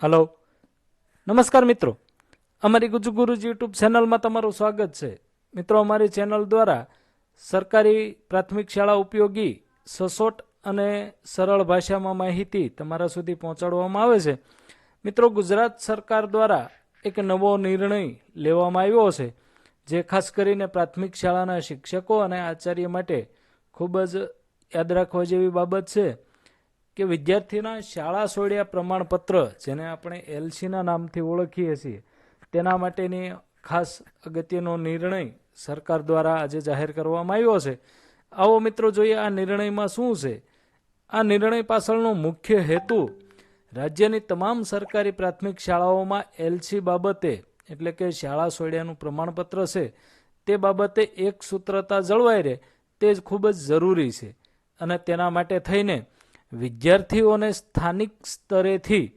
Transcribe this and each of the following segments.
Hello, નમસ્કાર મિત્રો. અમારી ગુજુગુરુજી યુટ્યુબ ચેનલમાં તમારું સ્વાગત છે. મિત્રો, અમારી ચેનલ દ્વારા સરકારી પ્રાથમિક શાળા ઉપયોગી સચોટ અને સરળ ભાષામાં માહિતી તમારા સુધી પહોંચાડવામાં આવે છે. મિત્રો, ગુજરાત સરકાર દ્વારા એક નવો નિર્ણય લેવામાં આવ્યો છે, જે ખાસ કરીને પ્રાથમિક શાળાના શિક્ષકો અને આચાર્ય માટે ખૂબ જ યાદ રાખવા જેવી બાબત છે કે વિદ્યાર્થીના શાળા છોડ્યા પ્રમાણપત્ર, જેને આપણે એલસીના નામથી ઓળખીએ છીએ, તેના માટેની ખાસ અગત્યનો નિર્ણય સરકાર દ્વારા આજે જાહેર કરવામાં આવ્યો છે. આવો મિત્રો જોઈએ આ નિર્ણયમાં શું છે. આ નિર્ણય પાછળનો મુખ્ય હેતુ રાજ્યની તમામ સરકારી પ્રાથમિક શાળાઓમાં એલસી બાબતે, એટલે કે શાળા છોડ્યાનું પ્રમાણપત્ર છે, તે બાબતે એક સૂત્રતા જળવાઈ રહે તે જ ખૂબ જ જરૂરી છે. અને તેના માટે થઈને વિદ્યાર્થીઓને સ્થાનિક સ્તરેથી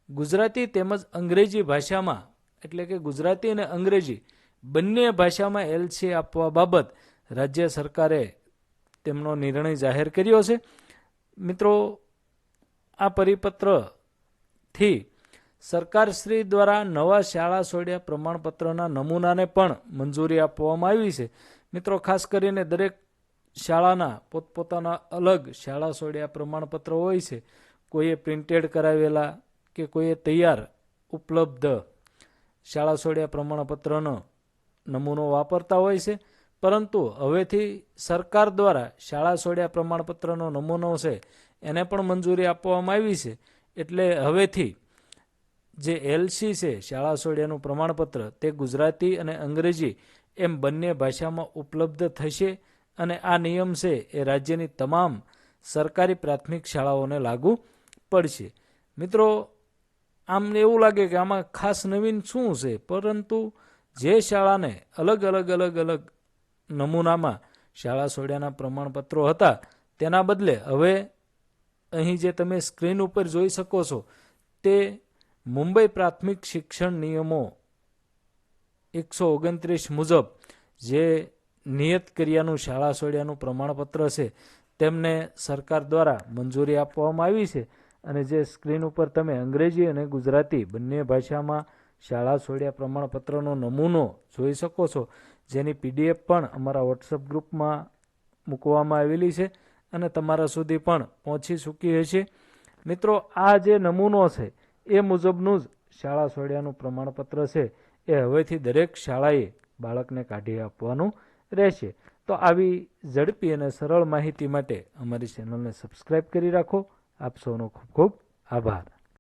ગુજરાતી તેમજ અંગ્રેજી ભાષામાં, એટલે કે ગુજરાતી અને અંગ્રેજી બંને ભાષામાં એલસી આપવા બાબત રાજ્ય સરકારે તેમનો નિર્ણય જાહેર કર્યો છે. મિત્રો, આ પરિપત્રથી સરકારશ્રી દ્વારા નવા શાળા છોડ્યા પ્રમાણપત્રના નમૂનાને પણ મંજૂરી આપવામાં આવી છે. મિત્રો, ખાસ કરીને દરેક શાળાના પોતપોતાના અલગ શાળા છોડ્યા પ્રમાણપત્ર હોય છે. કોઈએ પ્રિન્ટેડ કરાવેલા કે કોઈએ તૈયાર ઉપલબ્ધ શાળા છોડ્યા પ્રમાણપત્રનો નમૂનો વાપરતા હોય છે. પરંતુ હવેથી સરકાર દ્વારા શાળા છોડ્યા પ્રમાણપત્રનો નમૂનો છે એને પણ મંજૂરી આપવામાં આવી છે. એટલે હવેથી જે એલસી છે, શાળા છોડ્યાનું પ્રમાણપત્ર, તે ગુજરાતી અને અંગ્રેજી એમ બંને ભાષામાં ઉપલબ્ધ થશે. અને આ નિયમ છે એ રાજ્યની તમામ સરકારી પ્રાથમિક શાળાઓને લાગુ પડશે. મિત્રો, આમ એવું લાગે કે આમાં ખાસ નવીન શું છે, પરંતુ જે શાળાને અલગ અલગ નમૂનામાં શાળા છોડ્યાના પ્રમાણપત્રો હતા, તેના બદલે હવે અહીં જે તમે સ્ક્રીન ઉપર જોઈ શકો છો તે મુંબઈ પ્રાથમિક શિક્ષણ નિયમો 129 મુજબ જે નિયત કર્યાનું શાળા છોડ્યાનું પ્રમાણપત્ર છે તેમને સરકાર દ્વારા મંજૂરી આપવામાં આવી છે. અને જે સ્ક્રીન ઉપર તમે અંગ્રેજી અને ગુજરાતી બંને ભાષામાં શાળા છોડ્યા પ્રમાણપત્રનો નમૂનો જોઈ શકો છો, જેની પીડીએફ પણ અમારા વોટ્સઅપ ગ્રુપમાં મૂકવામાં આવેલી છે અને તમારા સુધી પણ પહોંચી ચૂકી હશે. મિત્રો, આ જે નમૂનો છે એ મુજબનું જ શાળા છોડ્યાનું પ્રમાણપત્ર છે એ હવેથી દરેક શાળાએ બાળકને કાઢી આપવાનું રહેશે. તો આવી ઝડપી અને સરળ માહિતી માટે અમારી ચેનલને સબસ્ક્રાઇબ કરી રાખો. આપ સૌનો ખૂબ ખૂબ આભાર.